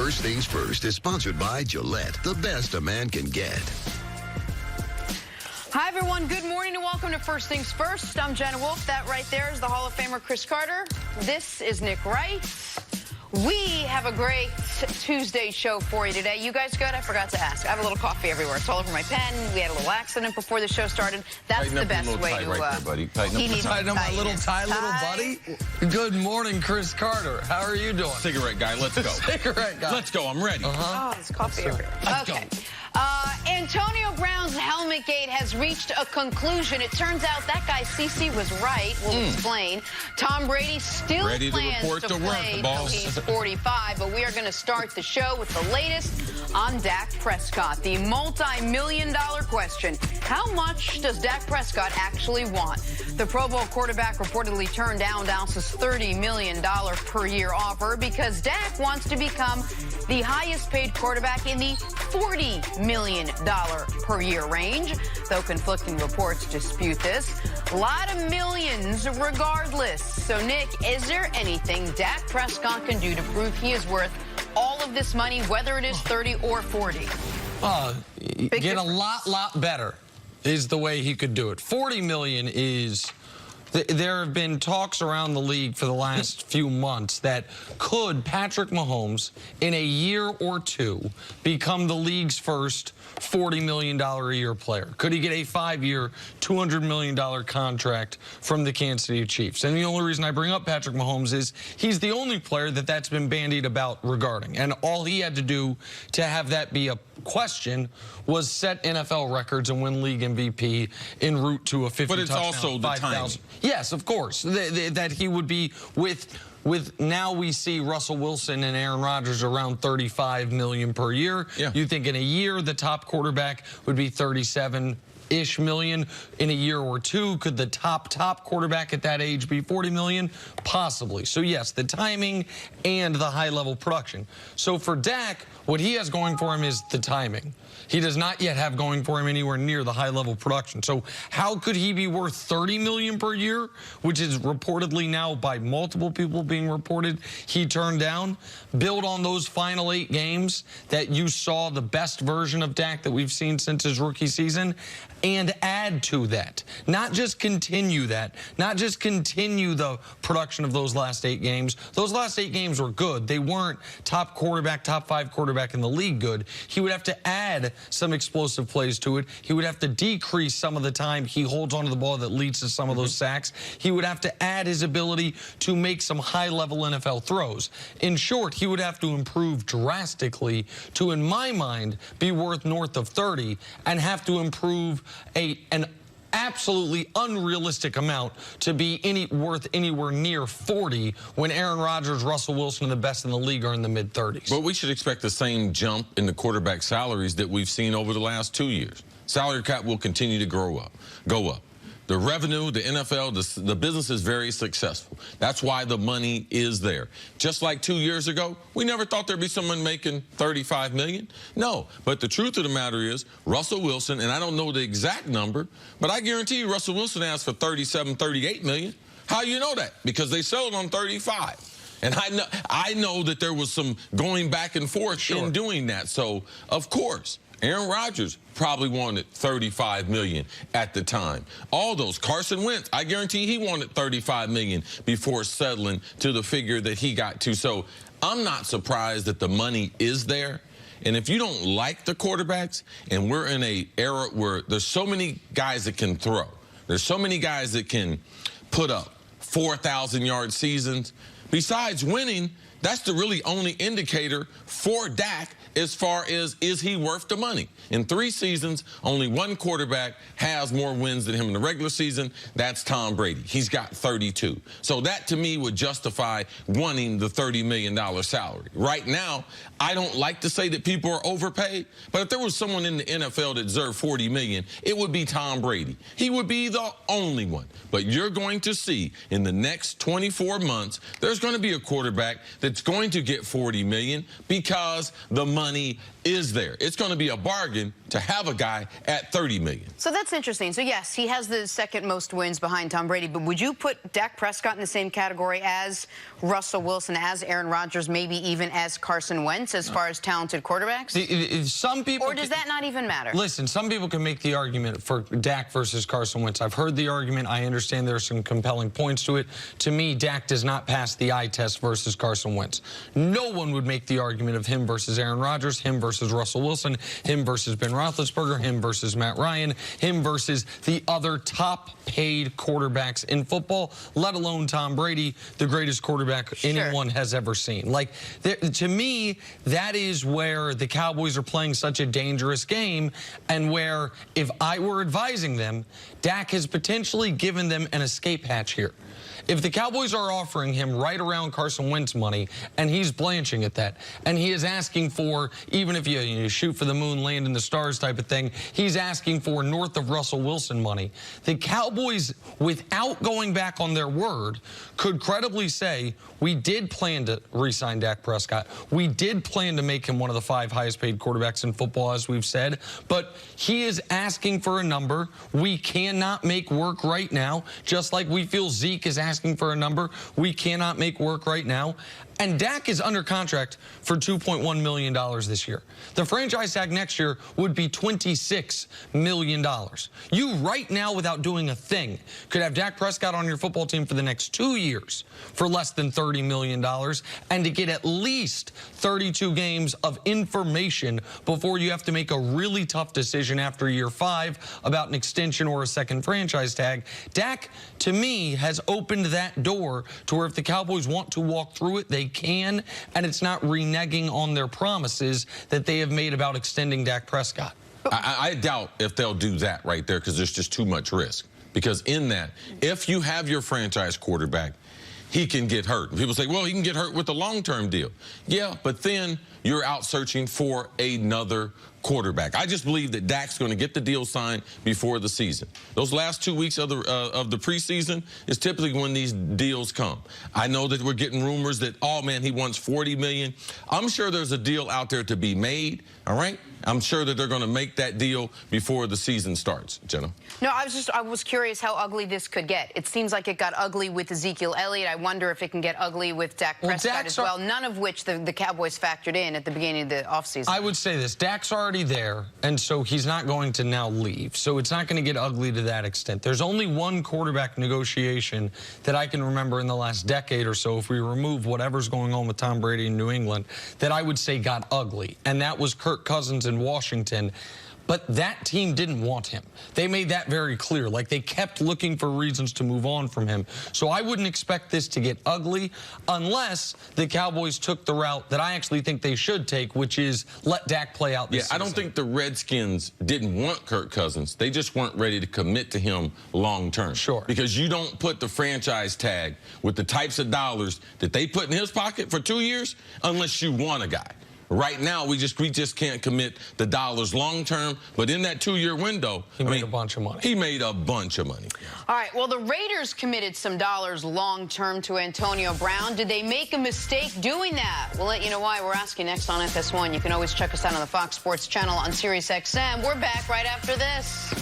First Things First is sponsored by Gillette, the best a man can get. Hi, everyone. Good morning and welcome to First Things First. I'm Jenna Wolf. That right there is the Hall of Famer Chris Carter. This is Nick Wright. We have a great Tuesday show for you today. You guys good? I forgot to ask. I have a little coffee everywhere. It's all over my pen. We had a little accident before the show started. That's the best way to... Right there, buddy. Tighten up my little tie, little buddy. Good morning, Chris Carter. How are you doing? Cigarette guy, let's go. Cigarette guy. Let's go. I'm ready. Oh, there's coffee everywhere. Okay. Antonio Brown's helmet gate has reached a conclusion. It turns out that guy, CC, was right. We'll explain. Tom Brady still plans to play until he's 45, but we are going to start the show with the latest on Dak Prescott. The multi-million-dollar question. How much does Dak Prescott actually want? The Pro Bowl quarterback reportedly turned down Dallas's $30 million per year offer because Dak wants to become the highest-paid quarterback in the $40 million per year range, though conflicting reports dispute this. A lot of millions regardless. So, Nick, is there anything Dak Prescott can do to prove he is worth all of this money, whether it is 30 or 40? Get a lot better is the way he could do it. 40 million is... There have been talks around the league for the last few months that could Patrick Mahomes, in a year or two, become the league's first $40 million a year player? Could he get a 5-year, $200 million contract from the Kansas City Chiefs? And the only reason I bring up Patrick Mahomes is he's the only player that's been bandied about regarding. And all he had to do to have that be a question was set NFL records and win league MVP en route to a 50 But it's touchdown, also the timing. Yes, of course, that he would be with now we see Russell Wilson and Aaron Rodgers around $35 million per year. Yeah. You think in a year the top quarterback would be $37-ish million. In a year or two, could the top quarterback at that age be $40 million? Possibly. So yes, the timing and the high-level production. So for Dak, what he has going for him is the timing. He does not yet have going for him anywhere near the high-level production. So how could he be worth $30 million per year, which is reportedly now by multiple people being reported he turned down? Build on those final 8 games that you saw the best version of Dak that we've seen since his rookie season, and add to that. Not just continue that. Not just continue the production of those last 8 games. Those last 8 games were good. They weren't top 5 quarterback in the league good. He would have to add some explosive plays to it. He would have to decrease some of the time he holds onto the ball that leads to some of those sacks. He would have to add his ability to make some high-level NFL throws. In short, he would have to improve drastically to, in my mind, be worth north of 30 and have to improve an absolutely unrealistic amount to be worth anywhere near 40 when Aaron Rodgers, Russell Wilson, and the best in the league are in the mid-30s. But we should expect the same jump in the quarterback salaries that we've seen over the last 2 years. Salary cap will continue to go up. The revenue, the NFL, the business is very successful. That's why the money is there. Just like 2 years ago, we never thought there'd be someone making $35 million. No, but the truth of the matter is Russell Wilson, and I don't know the exact number, but I guarantee you Russell Wilson asked for $37, $38 million. How you know that? Because they sold on 35. And I know that there was some going back and forth in doing that. So, of course, Aaron Rodgers probably wanted $35 million at the time. All those, Carson Wentz, I guarantee he wanted $35 million before settling to the figure that he got to. So I'm not surprised that the money is there. And if you don't like the quarterbacks, and we're in an era where there's so many guys that can throw, there's so many guys that can put up 4,000-yard seasons, besides winning, that's the really only indicator for Dak as far as is he worth the money. In 3 seasons, only one quarterback has more wins than him in the regular season. That's Tom Brady. He's got 32. So that, to me, would justify wanting the $30 million salary. Right now, I don't like to say that people are overpaid, but if there was someone in the NFL that deserved $40 million, it would be Tom Brady. He would be the only one. But you're going to see in the next 24 months, there's going to be a quarterback that's going to get $40 million because the money is there. It's going to be a bargain to have a guy at $30 million. So that's interesting. So, yes, he has the second most wins behind Tom Brady, but would you put Dak Prescott in the same category as Russell Wilson, as Aaron Rodgers, maybe even as Carson Wentz as far as talented quarterbacks? Some people... Or does that not even matter? Listen, some people can make the argument for Dak versus Carson Wentz. I've heard the argument. I understand there are some compelling points to it. To me, Dak does not pass the eye test versus Carson Wentz. No one would make the argument of him versus Aaron Rodgers, him versus Russell Wilson, him versus Ben Roethlisberger, him versus Matt Ryan, him versus the other top-paid quarterbacks in football, let alone Tom Brady, the greatest quarterback anyone has ever seen. Like, to me, that is where the Cowboys are playing such a dangerous game, and where, if I were advising them, Dak has potentially given them an escape hatch here. If the Cowboys are offering him right around Carson Wentz money, and he's blanching at that, and he is asking for, even if you shoot for the moon, land in the stars type of thing, he's asking for north of Russell Wilson money, the Cowboys, without going back on their word, could credibly say, we did plan to re-sign Dak Prescott. We did plan to make him one of the 5 highest paid quarterbacks in football, as we've said, but he is asking for a number we cannot make work right now, just like we feel Zeke is asking for a number we cannot make work right now. And Dak is under contract for $2.1 million this year. The franchise tag next year would be $26 million. You right now, without doing a thing, could have Dak Prescott on your football team for the next 2 years for less than $30 million, and to get at least 32 games of information before you have to make a really tough decision after year 5 about an extension or a second franchise tag. Dak, to me, has opened that door to where if the Cowboys want to walk through it, they can, and it's not reneging on their promises that they have made about extending Dak Prescott. I doubt if they'll do that right there, because there's just too much risk. Because in that, if you have your franchise quarterback, he can get hurt. And people say, well, he can get hurt with a long-term deal. Yeah, but then you're out searching for another quarterback. I just believe that Dak's going to get the deal signed before the season. Those last 2 weeks of the preseason is typically when these deals come. I know that we're getting rumors that, oh, man, he wants $40 million. I'm sure there's a deal out there to be made, all right? I'm sure that they're going to make that deal before the season starts, Jenna. No, I was curious how ugly this could get. It seems like it got ugly with Ezekiel Elliott. I wonder if it can get ugly with Dak Prescott as well, none of which the Cowboys factored in at the beginning of the offseason. I would say this. Dak's already there, and so he's not going to now leave. So it's not going to get ugly to that extent. There's only one quarterback negotiation that I can remember in the last decade or so, if we remove whatever's going on with Tom Brady in New England, that I would say got ugly, and that was Kirk Cousins in Washington. But that team didn't want him. They made that very clear. Like, they kept looking for reasons to move on from him. So I wouldn't expect this to get ugly unless the Cowboys took the route that I actually think they should take, which is let Dak play out this season. I don't think the Redskins didn't want Kirk Cousins. They just weren't ready to commit to him long term. Sure. Because you don't put the franchise tag with the types of dollars that they put in his pocket for 2 years unless you want a guy. Right now, we just can't commit the dollars long term. But in that 2-year window, he made a bunch of money. He made a bunch of money. All right. Well, the Raiders committed some dollars long term to Antonio Brown. Did they make a mistake doing that? We'll let you know why. We're asking next on FS1. You can always check us out on the Fox Sports channel on SiriusXM. We're back right after this.